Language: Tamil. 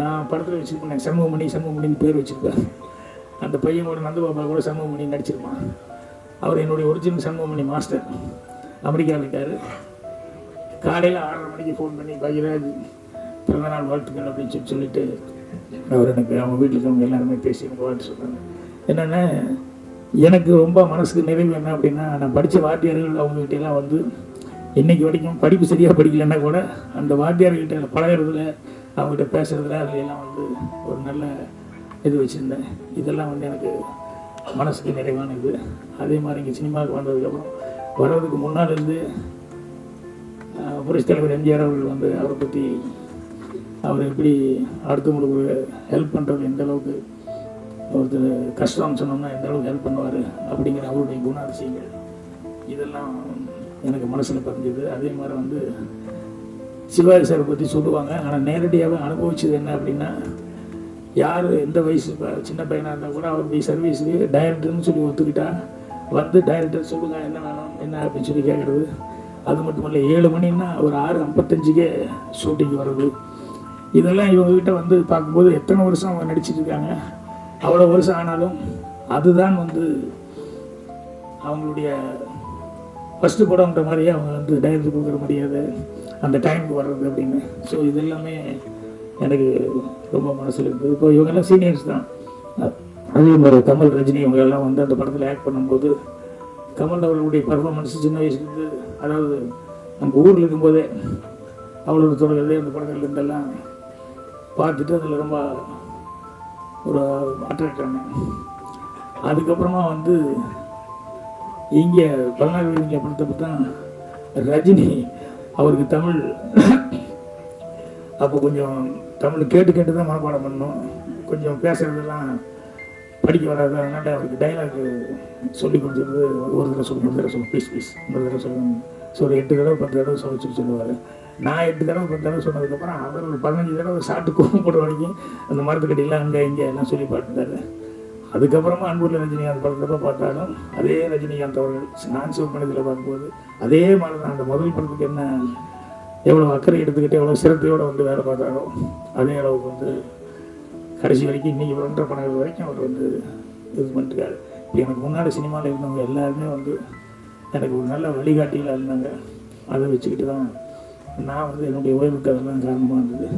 நான் படத்தில் வச்சுருப்பேன் சண்முகமணின்னு பேர் வச்சுருப்பேன். அந்த பையன் கூட நந்தபாபா கூட சண்முகமணி நடிச்சிருப்பான். அவர் என்னுடைய ஒரிஜினல் சண்முகமணி மாஸ்டர். அமெரிக்காவில் இருக்கார். காலையில் 6:30 மணிக்கு ஃபோன் பண்ணி பகிராஜ் பிறந்தநாள் வாழ்த்துக்கள் அப்படின்னு சொல்லிட்டு அவர் அவங்க வீட்டில் இருக்கவங்க எல்லாருமே பேசி எனக்கு வாழ்த்து சொன்னாங்க. என்னென்னா எனக்கு ரொம்ப மனசுக்கு நிறைவு என்ன அப்படின்னா, நான் படித்த வாத்தியார்கள் அவங்ககிட்டலாம் வந்து இன்றைக்கி வரைக்கும் படிப்பு சரியாக படிக்கலைன்னா கூட அந்த வாத்தியார்கிட்ட பழகிறதுல அவங்ககிட்ட பேசுகிறதுல அதுலாம் வந்து ஒரு நல்ல இது வச்சுருந்தேன். இதெல்லாம் வந்து எனக்கு மனசுக்கு நிறைவான இது. அதே மாதிரி இங்கே சினிமாவுக்கு வந்ததுக்கப்புறம் வர்றதுக்கு முன்னால் இருந்து புரட்சித் தலைவர் எம்ஜிஆர் அவர்கள் வந்து அவரை பற்றி அவர் எப்படி அடுத்தவங்களுக்கு ஹெல்ப் பண்ணுறது, எந்த அளவுக்கு ஒருத்தர் கஷ்டம்னு சொன்னோம்னா எந்த அளவுக்கு ஹெல்ப் பண்ணுவார் அப்படிங்கிற அவருடைய குணாதிசயங்கள் இதெல்லாம் எனக்கு மனசில் பதிஞ்சது. அதே மாதிரி வந்து சிவாஜி சாரை பற்றி சொல்லுவாங்க. ஆனால் நேரடியாக அனுபவிச்சது என்ன அப்படின்னா, யார் எந்த வயசு சின்ன பையனாக இருந்தால் கூட அவருடைய சர்வீஸுக்கு டைரக்டர்னு சொல்லி ஒத்துக்கிட்டா வந்து டைரக்டர் சொல்லுங்கள் என்ன வேணும் என்ன அப்படின்னு சொல்லி கேட்குறது. அது மட்டும் இல்லை, 7 மணின்னா ஒரு 6:55 ஷூட்டிங் வர்றது. இதெல்லாம் இவங்ககிட்ட வந்து பார்க்கும்போது எத்தனை வருஷம் அவங்க நடிச்சிட்டு இருக்காங்க. அவ்வளோ வருஷம் ஆனாலும் அதுதான் வந்து அவங்களுடைய ஃபஸ்ட்டு படம்ன்ற மாதிரியே அவங்க வந்து டைரக்டர் கொடுக்குற முடியாது அந்த டைமுக்கு வர்றது அப்படின்னு. ஸோ இதெல்லாமே எனக்கு ரொம்ப மனசில் இருக்குது. இப்போ இவங்கெல்லாம் சீனியர்ஸ் தான். அதே மாதிரி கமல், ரஜினி இவங்கெல்லாம் வந்து அந்த படத்தில் ஆக்ட் பண்ணும்போது கமல் அவர்களுடைய பர்ஃபார்மன்ஸ் சின்ன வயசுலேருந்து, அதாவது நம்ம ஊரில் இருக்கும்போதே அவ்வளோ தொடர்கிறது அந்த படங்கள் இருந்தெல்லாம் பார்த்துட்டு அதில் ரொம்ப ஒரு அட்ராக்ட் ஆனேன். அதுக்கப்புறமா வந்து இங்கே 14 வயதுங்க படத்தை தான் ரஜினி அவருக்கு தமிழ் அப்போ கொஞ்சம் தமிழ் கேட்டு தான் மனப்பாடம் பண்ணணும். கொஞ்சம் பேசுகிறதெல்லாம் படிக்க வராது. அதனால் அவருக்கு டைலாக் சொல்லி கொடுத்துருது. ஒரு தடவை சொல்லி ப்ளீஸ் இன்னொரு தடவை சொல்லணும். ஸோ ஒரு 8 தடவை 10 தடவை சொல்லுவார். நான் 8 தடவை 10 தடவை சொன்னதுக்கப்புறம் அவர் ஒரு 15 தடவை சாப்பிட்டு கோவம் போட வரைக்கும் அந்த மரத்துக்கடியெல்லாம் அங்கே இங்கே எல்லாம் சொல்லி பார்த்துட்டாரு. அதுக்கப்புறமா அன்புள்ள ரஜினிகாந்த் படத்தப்போ பார்த்தாலும் அதே ரஜினிகாந்த் அவர்கள் நான் சிவப்பணத்தில் பார்க்கும்போது அதே மாதிரி தான். அந்த முதல் படத்துக்கு என்ன எவ்வளோ அக்கறை எடுத்துக்கிட்டு எவ்வளோ சிரத்தையோடு வந்து வேலை பார்த்தாரோ அதே அளவுக்கு வந்து கடைசி வரைக்கும் இன்றைக்கி 2.5 படங்கள் வரைக்கும் அவர் வந்து இது பண்ணிட்டுருக்காரு. இப்போ எனக்கு முன்னாடி சினிமாவில் இருந்தவங்க எல்லாருமே வந்து எனக்கு ஒரு நல்ல வழிகாட்டியில் இருந்தாங்க. அதை வச்சுக்கிட்டு தான் நான் வந்து என்னுடைய ஓய்வுக்கு அதெல்லாம் காரணமாக இருந்தது.